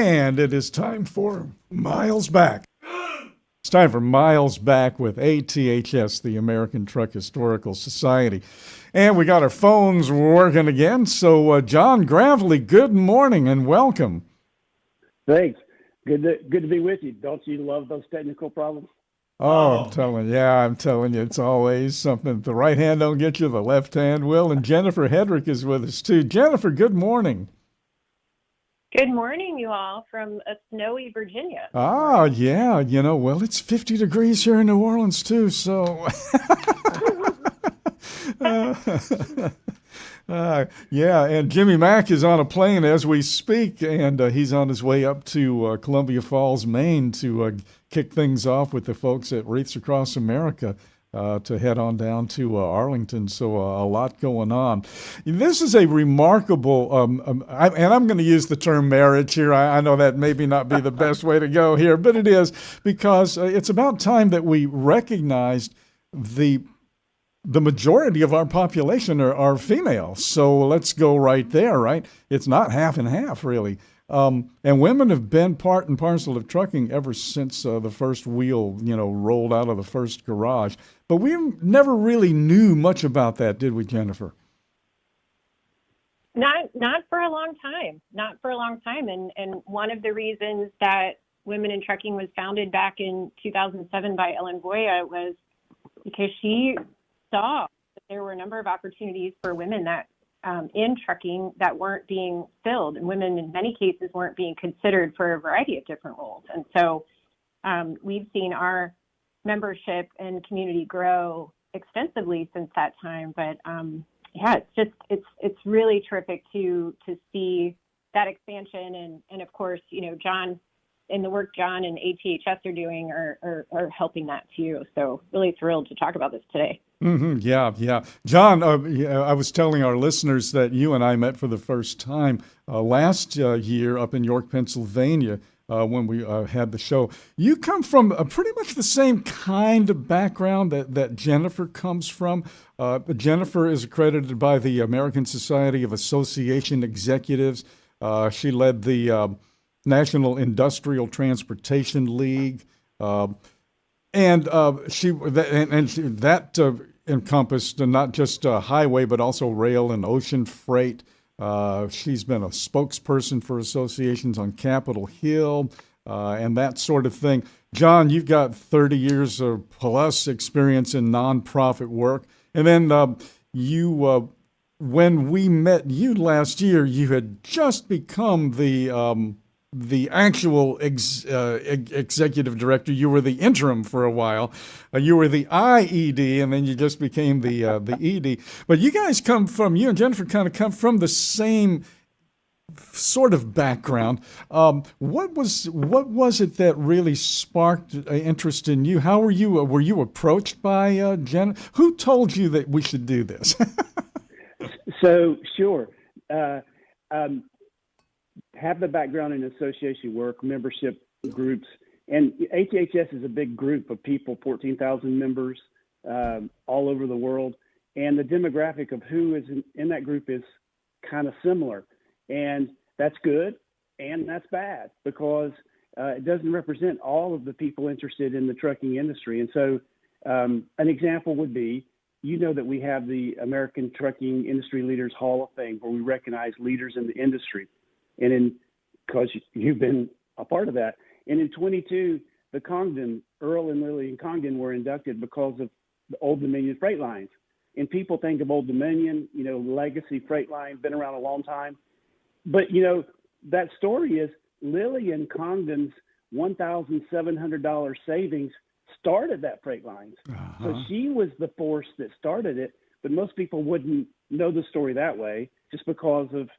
And it is time for Miles Back. It's time for Miles Back with ATHS, the American Truck Historical Society. And we got our phones working again. So, John Gravley, good morning and welcome. Thanks. Good to be with you. Don't you love those technical problems? Oh, I'm telling you, it's always something. The right hand don't get you, the left hand will. And Jennifer Hedrick is with us too. Jennifer, good morning. Good morning, you all, from a snowy Virginia. Ah, yeah. Well, it's 50 degrees here in New Orleans too, so. Yeah, and Jimmy Mack is on a plane as we speak, and he's on his way up to Columbia Falls, Maine, to kick things off with the folks at Wreaths Across America to head on down to Arlington. So a lot going on. This is a remarkable, and I'm going to use the term marriage here. I know that maybe not be the best way to go here, but it is, because it's about time that we recognized the majority of our population are female. So let's go right there, right? It's not half and half, really. And women have been part and parcel of trucking ever since the first wheel, rolled out of the first garage. But we never really knew much about that, did we, Jennifer? Not for a long time. Not for a long time. And one of the reasons that Women in Trucking was founded back in 2007 by Ellen Boya was because she saw that there were a number of opportunities for women that in trucking that weren't being filled, and women in many cases weren't being considered for a variety of different roles. And so we've seen our membership and community grow extensively since that time. But it's really terrific to see that expansion, and of course, John, and the work John and ATHS are doing are helping that too. So really thrilled to talk about this today. Mm-hmm. Yeah. John, I was telling our listeners that you and I met for the first time last year up in York, Pennsylvania, when we had the show. You come from pretty much the same kind of background that Jennifer comes from. Jennifer is accredited by the American Society of Association Executives. She led the National Industrial Transportation League, and that encompassed not just highway but also rail and ocean freight. She's been a spokesperson for associations on Capitol Hill and that sort of thing. John, you've got 30 years of plus experience in nonprofit work, and then when we met you last year, you had just become the actual executive director. You were the interim for a while. You were the IED, and then you just became the ED. But you and Jennifer kind of come from the same sort of background. What was it that really sparked interest in you? How were you approached by Jen? Who told you that we should do this? So sure. Have the background in association work, membership groups, and ATHS is a big group of people, 14,000 members all over the world, and the demographic of who is in that group is kind of similar, and that's good and that's bad because it doesn't represent all of the people interested in the trucking industry. And so an example would be, that we have the American Trucking Industry Leaders Hall of Fame, where we recognize leaders in the industry. And because you've been a part of that. And in 22, Earl and Lillian Congdon were inducted because of the Old Dominion freight lines. And people think of Old Dominion, legacy freight line, been around a long time. But, that story is Lillian Congdon's $1,700 savings started that freight lines. Uh-huh. So she was the force that started it. But most people wouldn't know the story that way just because of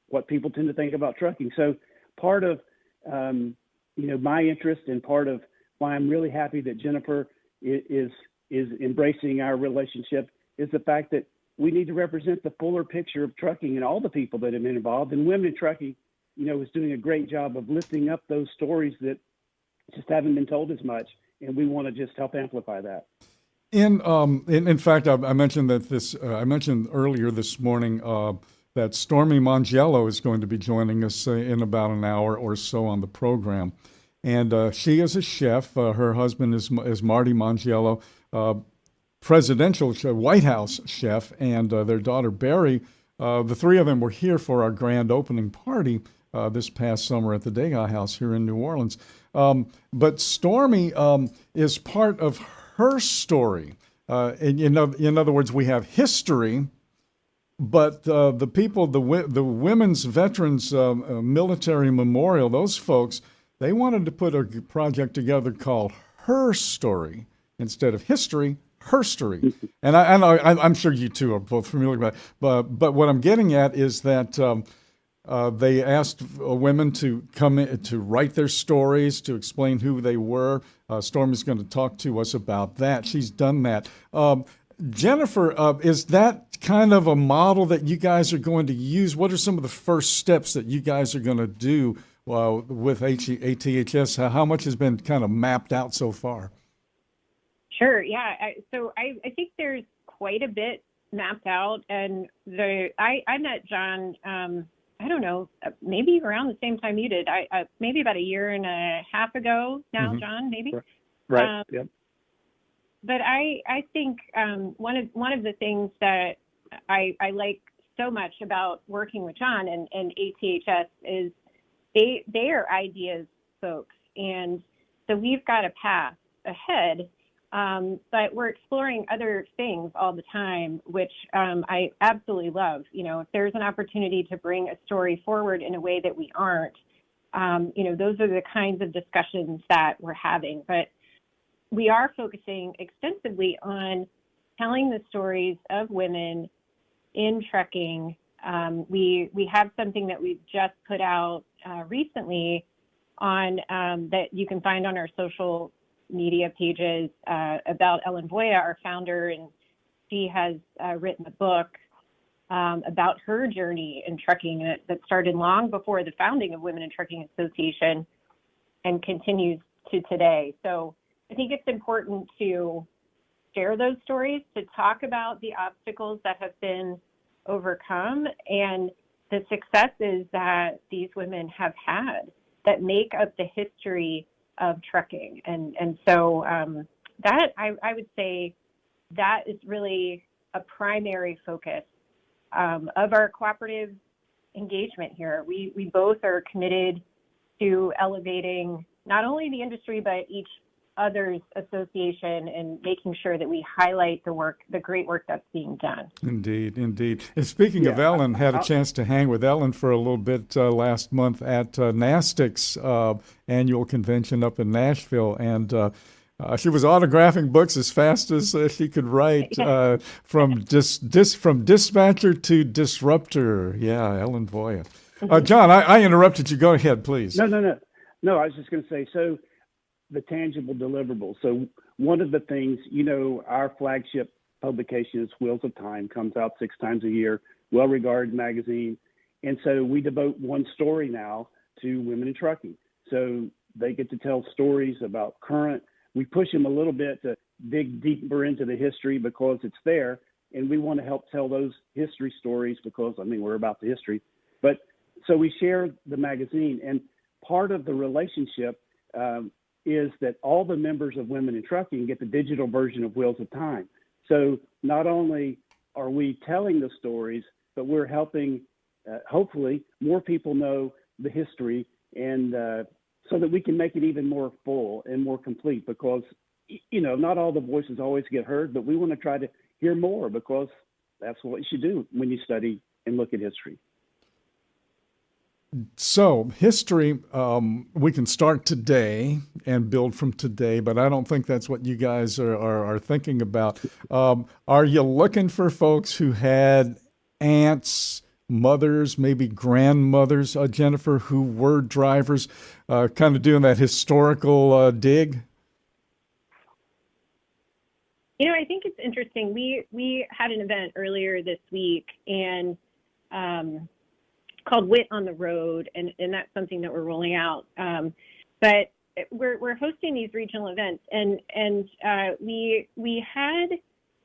what people tend to think about trucking. So part of, my interest and part of why I'm really happy that Jennifer is embracing our relationship is the fact that we need to represent the fuller picture of trucking and all the people that have been involved. And Women in Trucking, is doing a great job of lifting up those stories that just haven't been told as much. And we want to just help amplify that. In fact, I mentioned that I mentioned earlier this morning that Stormy Mangiello is going to be joining us in about an hour or so on the program. And she is a chef. Her husband is Marty Mangiello, presidential White House chef, and their daughter Barry. The three of them were here for our grand opening party this past summer at the Degas House here in New Orleans. But Stormy is part of her story. In other words, we have history, but the people, the Women's Veterans Military Memorial, those folks, they wanted to put a project together called Her Story instead of history, her story. And I'm sure you two are both familiar with that. But what I'm getting at is that they asked women to come in to write their stories, to explain who they were. Stormy's going to talk to us about that. She's done that. Jennifer, is that kind of a model that you guys are going to use? What are some of the first steps that you guys are going to do with ATHS? How much has been kind of mapped out so far? Sure. Yeah. So I think there's quite a bit mapped out, and I met John. I don't know, maybe around the same time you did. Maybe about a year and a half ago now, mm-hmm. John. Maybe. Right. Yep. But I think one of the things that I like so much about working with John and ATHS is they are ideas folks, and so we've got a path ahead. But we're exploring other things all the time, which I absolutely love. You know, if there's an opportunity to bring a story forward in a way that we aren't, those are the kinds of discussions that we're having. But we are focusing extensively on telling the stories of women in trucking. We have something that we've just put out recently on that you can find on our social media pages about Ellen Voya, our founder, and she has written a book about her journey in trucking that started long before the founding of Women in Trucking Association and continues to today. So I think it's important to share those stories, to talk about the obstacles that have been overcome and the successes that these women have had that make up the history of trucking. And so that I would say that is really a primary focus of our cooperative engagement here. We both are committed to elevating not only the industry, but each other's association and making sure that we highlight the great work that's being done. Indeed. And speaking of Ellen, had a chance to hang with Ellen for a little bit last month at NASTIC's annual convention up in Nashville, and she was autographing books as fast as she could write, from dispatcher to disruptor. Yeah, Ellen Voya. John, I interrupted you. Go ahead, please. No, I was just going to say, so the tangible deliverables. So one of the things, our flagship publication is Wheels of Time, comes out 6 times a year, well-regarded magazine. And so we devote one story now to women in trucking. So they get to tell stories about current. We push them a little bit to dig deeper into the history because it's there. And we want to help tell those history stories because, we're about the history. But so we share the magazine. And part of the relationship is that all the members of Women in Trucking get the digital version of Wheels of Time. So not only are we telling the stories, but we're helping, hopefully, more people know the history, and so that we can make it even more full and more complete because, not all the voices always get heard, but we want to try to hear more because that's what you should do when you study and look at history. So history, we can start today and build from today, but I don't think that's what you guys are thinking about. Are you looking for folks who had aunts, mothers, maybe grandmothers, Jennifer, who were drivers, kind of doing that historical dig? I think it's interesting. We had an event earlier this week and called Wit on the Road, and that's something that we're rolling out. But we're hosting these regional events, and we had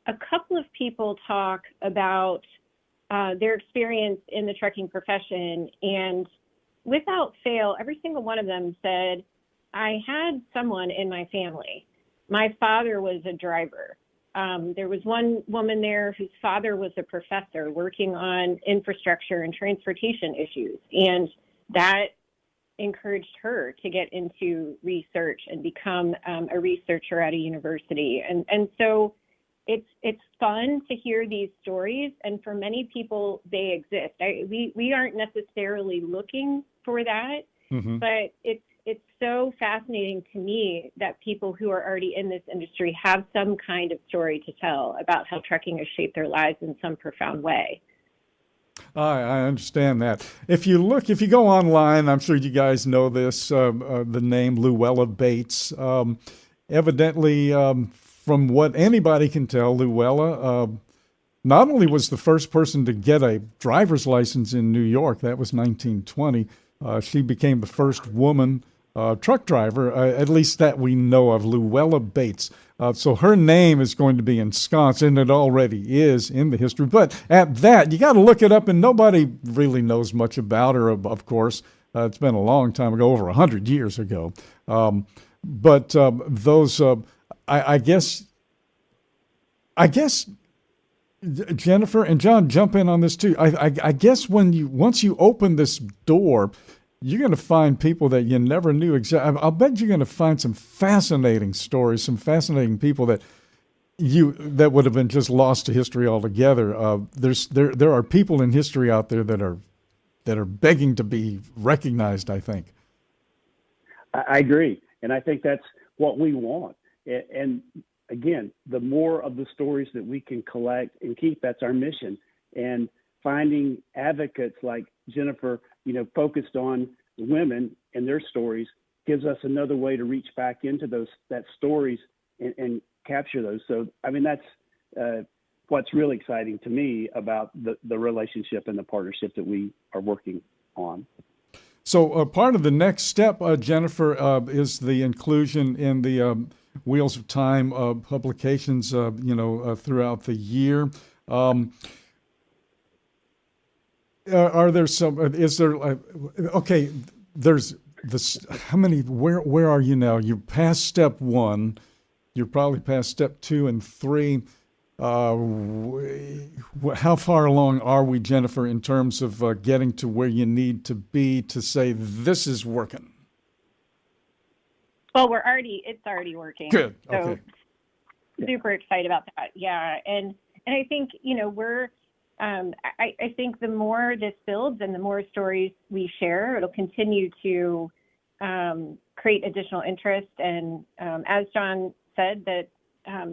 a couple of people talk about their experience in the trucking profession. And without fail, every single one of them said, I had someone in my family. My father was a driver. There was one woman there whose father was a professor working on infrastructure and transportation issues. And that encouraged her to get into research and become a researcher at a university. And so it's fun to hear these stories. And for many people, they exist. We aren't necessarily looking for that, but it's so fascinating to me that people who are already in this industry have some kind of story to tell about how trucking has shaped their lives in some profound way. I understand that. If you go online, I'm sure you guys know this, the name Luella Bates. Evidently, from what anybody can tell, Luella not only was the first person to get a driver's license in New York, that was 1920, she became the first woman truck driver, at least that we know of, Luella Bates. So her name is going to be ensconced, and it already is in the history. But at that, you got to look it up, and nobody really knows much about her, of course. It's been a long time ago, over 100 years ago. But those, I guess, Jennifer and John, jump in on this too. I guess once you open this door, you're going to find people that you never knew exactly. I'll bet you're going to find some fascinating stories, some fascinating people that would have been just lost to history altogether. There are people in history out there that are begging to be recognized, I think. I agree, and I think that's what we want. And again, the more of the stories that we can collect and keep, that's our mission. And finding advocates like Jennifer, focused on women and their stories, gives us another way to reach back into that stories and capture those. So, I mean, that's what's really exciting to me about the relationship and the partnership that we are working on. So part of the next step, Jennifer, is the inclusion in the Wheels of Time publications, throughout the year. Are there some? Is there? Okay, there's this. How many? Where are you now? You're past step 1. You're probably past step 2 and 3. How far along are we, Jennifer, in terms of getting to where you need to be to say this is working? Well, it's already working. Good. So Okay. Super excited about that. Yeah, and I think we're. I think the more this builds and the more stories we share, it'll continue to create additional interest. And as John said, that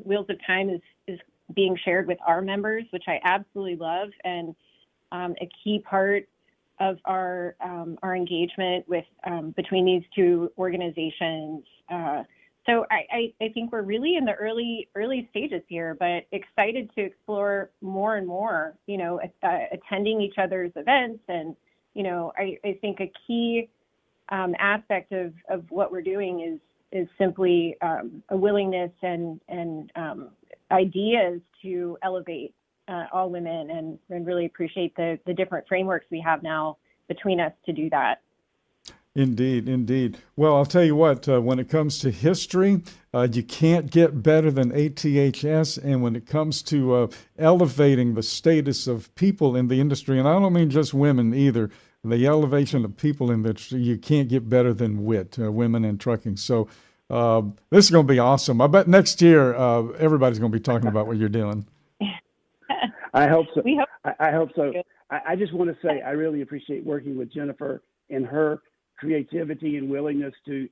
Wheels of Time is being shared with our members, which I absolutely love, and a key part of our engagement with between these two organizations. So I think we're really in the early stages here, but excited to explore more and more, attending each other's events. And, I think a key aspect of what we're doing is simply a willingness and ideas to elevate all women and really appreciate the different frameworks we have now between us to do that. Indeed. Well, I'll tell you what, when it comes to history, you can't get better than ATHS. And when it comes to elevating the status of people in the industry, and I don't mean just women either, the elevation of people in the industry, you can't get better than WIT, Women in Trucking. So this is going to be awesome. I bet next year everybody's going to be talking about what you're doing. I hope so. We hope. I hope so. I just want to say I really appreciate working with Jennifer and her creativity and willingness to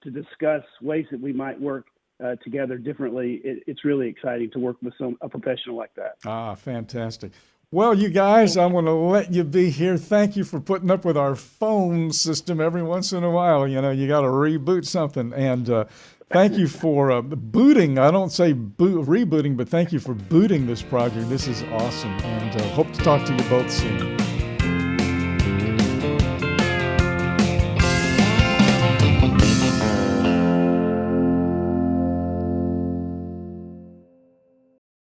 discuss ways that we might work together differently. It's really exciting to work with a professional like that. Fantastic. Well, you guys, I'm going to let you be here. Thank you for putting up with our phone system every once in a while. You got to reboot something. And thank you for booting. I don't say rebooting, but thank you for booting this project. This is awesome. And hope to talk to you both soon.